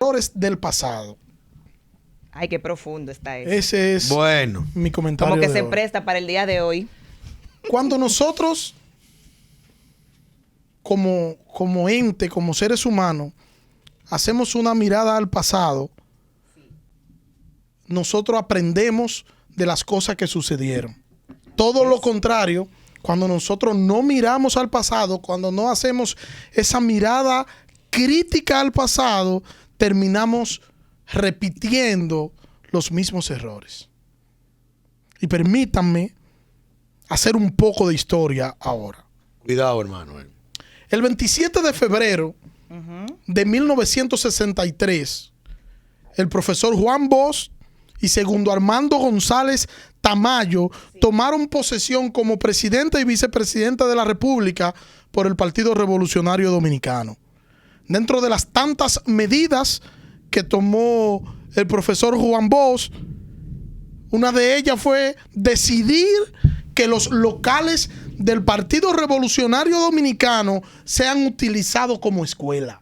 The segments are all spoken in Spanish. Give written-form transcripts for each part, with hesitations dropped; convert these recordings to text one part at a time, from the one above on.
errores del pasado. Ay, qué profundo está eso. Ese es mi comentario. Como que de se hoy. presta para el día de hoy. Cuando nosotros, como ente, como seres humanos, hacemos una mirada al pasado, nosotros aprendemos de las cosas que sucedieron. Todo lo contrario, cuando nosotros no miramos al pasado, cuando no hacemos esa mirada crítica al pasado, terminamos repitiendo los mismos errores. Y permítanme hacer un poco de historia ahora. Cuidado, hermano. El 27 de febrero de 1963, el profesor Juan Bosch y segundo Armando González Tamayo tomaron posesión como presidente y vicepresidente de la República por el Partido Revolucionario Dominicano. Dentro de las tantas medidas que tomó el profesor Juan Bosch, una de ellas fue decidir que los locales del Partido Revolucionario Dominicano sean utilizados como escuela.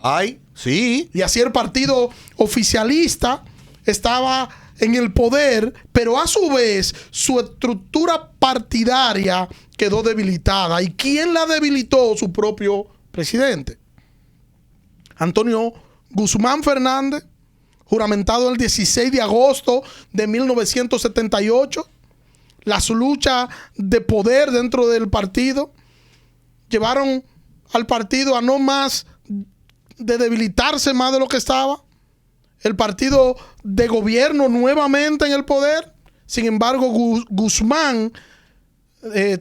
Ay, sí. Y así el partido oficialista estaba en el poder, pero a su vez su estructura partidaria quedó debilitada. ¿Y quién la debilitó? Su propio presidente. Antonio Guzmán Fernández, juramentado el 16 de agosto de 1978. Las luchas de poder dentro del partido llevaron al partido a no más de debilitarse más de lo que estaba. El partido de gobierno nuevamente en el poder. Sin embargo, Guzmán,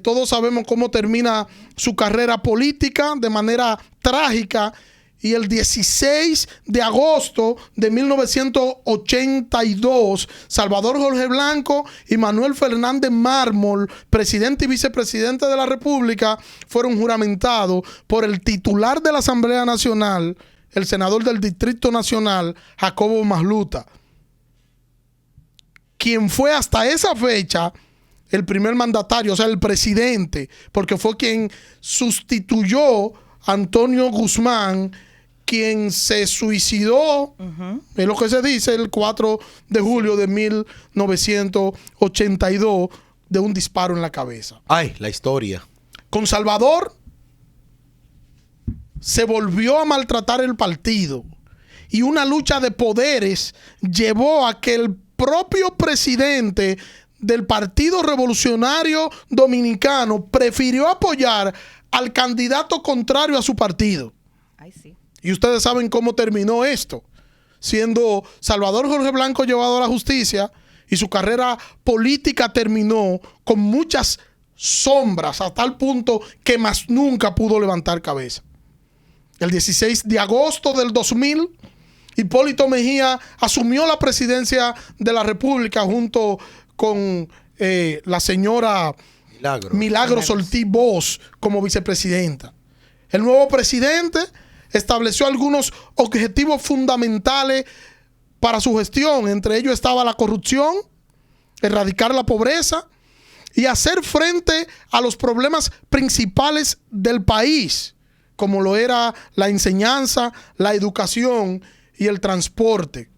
todos sabemos cómo termina su carrera política de manera trágica. Y el 16 de agosto de 1982, Salvador Jorge Blanco y Manuel Fernández Mármol, presidente y vicepresidente de la República, fueron juramentados por el titular de la Asamblea Nacional, el senador del Distrito Nacional, Jacobo Masluta, quien fue hasta esa fecha el primer mandatario, o sea, el presidente, porque fue quien sustituyó a Antonio Guzmán, quien se suicidó, es lo que se dice, el 4 de julio de 1982 de un disparo en la cabeza. Ay, la historia. Con Salvador se volvió a maltratar el partido y una lucha de poderes llevó a que el propio presidente del Partido Revolucionario Dominicano prefirió apoyar al candidato contrario a su partido. Ay, sí. Y ustedes saben cómo terminó esto, siendo Salvador Jorge Blanco llevado a la justicia y su carrera política terminó con muchas sombras a tal punto que más nunca pudo levantar cabeza. El 16 de agosto del 2000, Hipólito Mejía asumió la presidencia de la República junto con la señora Milagros Ortiz Bosch como vicepresidenta. El nuevo presidente estableció algunos objetivos fundamentales para su gestión. Entre ellos estaba la corrupción, erradicar la pobreza y hacer frente a los problemas principales del país, como lo era la enseñanza, la educación y el transporte.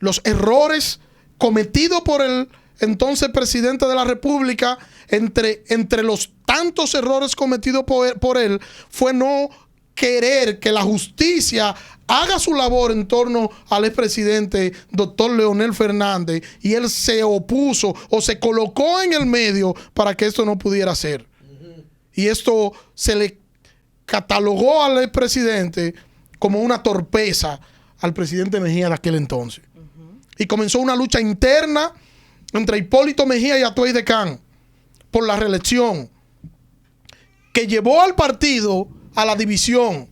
Los errores cometidos por el entonces presidente de la República, entre los tantos errores cometidos por él, fue no querer que la justicia haga su labor en torno al expresidente doctor Leonel Fernández, y él se opuso o se colocó en el medio para que esto no pudiera ser. Y esto se le catalogó al expresidente como una torpeza al presidente Mejía de aquel entonces. Y comenzó una lucha interna entre Hipólito Mejía y Atuey de Can por la reelección, que llevó al partido a la división.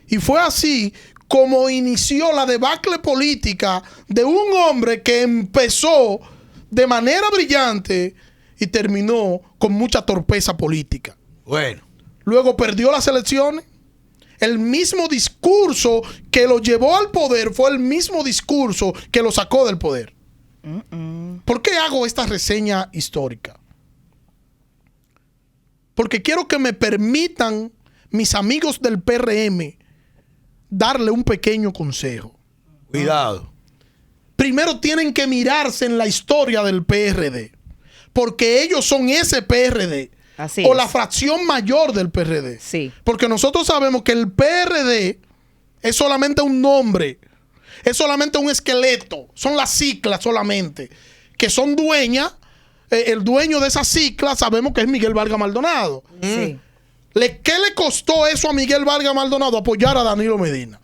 Y fue así como inició la debacle política de un hombre que empezó de manera brillante y terminó con mucha torpeza política. Bueno. Luego perdió las elecciones. El mismo discurso que lo llevó al poder fue el mismo discurso que lo sacó del poder. ¿Por qué hago esta reseña histórica? Porque quiero que me permitan mis amigos del PRM darle un pequeño consejo. Cuidado. Primero tienen que mirarse en la historia del PRD, porque ellos son ese PRD. Así o es. la fracción mayor del PRD. Sí. Porque nosotros sabemos que el PRD es solamente un nombre, es solamente un esqueleto, son las siglas solamente, que son dueñas, el dueño de esas siglas sabemos que es Miguel Vargas Maldonado. Sí. ¿Qué le costó eso a Miguel Vargas Maldonado? Apoyar a Danilo Medina.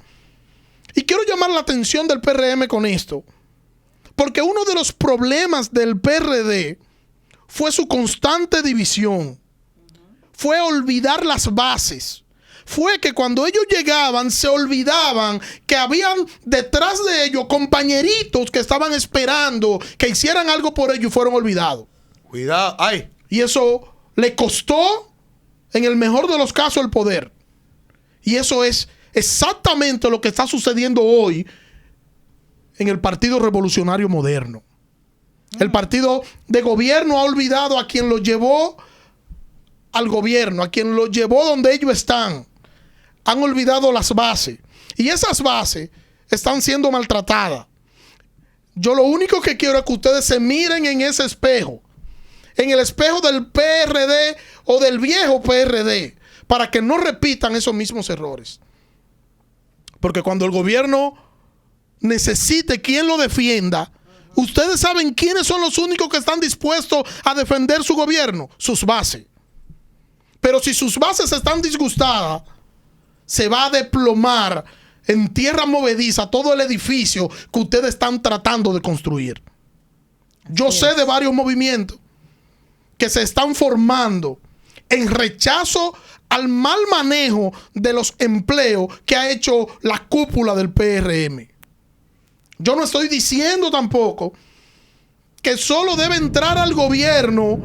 Y quiero llamar la atención del PRM con esto, porque uno de los problemas del PRD fue su constante división, fue olvidar las bases, fue que cuando ellos llegaban se olvidaban que habían detrás de ellos compañeritos que estaban esperando que hicieran algo por ellos y fueron olvidados. Cuidado. Ay. Y eso le costó, en el mejor de los casos, el poder. Y eso es exactamente lo que está sucediendo hoy en el Partido Revolucionario Moderno. El partido de gobierno ha olvidado a quien lo llevó al gobierno, a quien lo llevó donde ellos están. Han olvidado las bases. Y esas bases están siendo maltratadas. Yo lo único que quiero es que ustedes se miren en ese espejo. En el espejo del PRD o del viejo PRD. Para que no repitan esos mismos errores. Porque cuando el gobierno necesite quien lo defienda, ustedes saben quiénes son los únicos que están dispuestos a defender su gobierno. Sus bases. Pero si sus bases están disgustadas, se va a desplomar en tierra movediza todo el edificio que ustedes están tratando de construir. Yo sé de varios movimientos que se están formando en rechazo al mal manejo de los empleos que ha hecho la cúpula del PRM. Yo no estoy diciendo tampoco que solo debe entrar al gobierno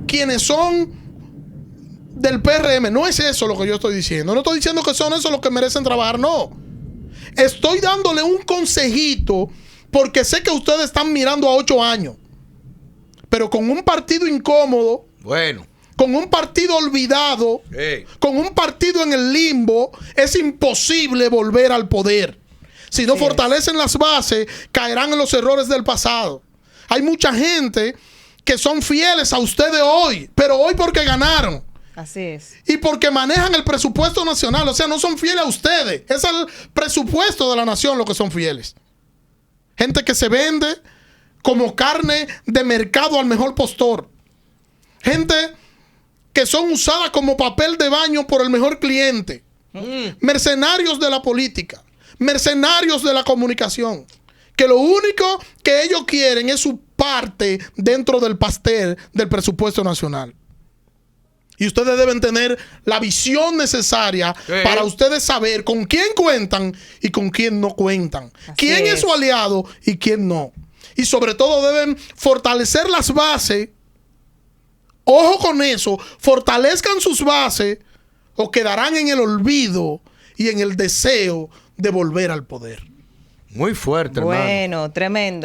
quienes son del PRM. No es eso lo que yo estoy diciendo. No estoy diciendo que son esos los que merecen trabajar, no. Estoy dándole un consejito porque sé que ustedes están mirando a 8 años. Pero con un partido incómodo, Bueno. con un partido olvidado, con un partido en el limbo, es imposible volver al poder. Si no fortalecen las bases, caerán en los errores del pasado. Hay mucha gente que son fieles a ustedes hoy, pero hoy porque ganaron. Así es. Y porque manejan el presupuesto nacional. O sea, no son fieles a ustedes. Es el presupuesto de la nación lo que son fieles. Gente que se vende como carne de mercado al mejor postor. Gente que son usadas como papel de baño por el mejor cliente. Mercenarios de la política. Mercenarios de la comunicación. Que lo único que ellos quieren es su parte dentro del pastel del presupuesto nacional. Y ustedes deben tener la visión necesaria para ustedes saber con quién cuentan y con quién no cuentan. Quién es su aliado y quién no. Y sobre todo deben fortalecer las bases. Ojo con eso. Fortalezcan sus bases o quedarán en el olvido y en el deseo de volver al poder. Muy fuerte, hermano. Bueno, tremendo.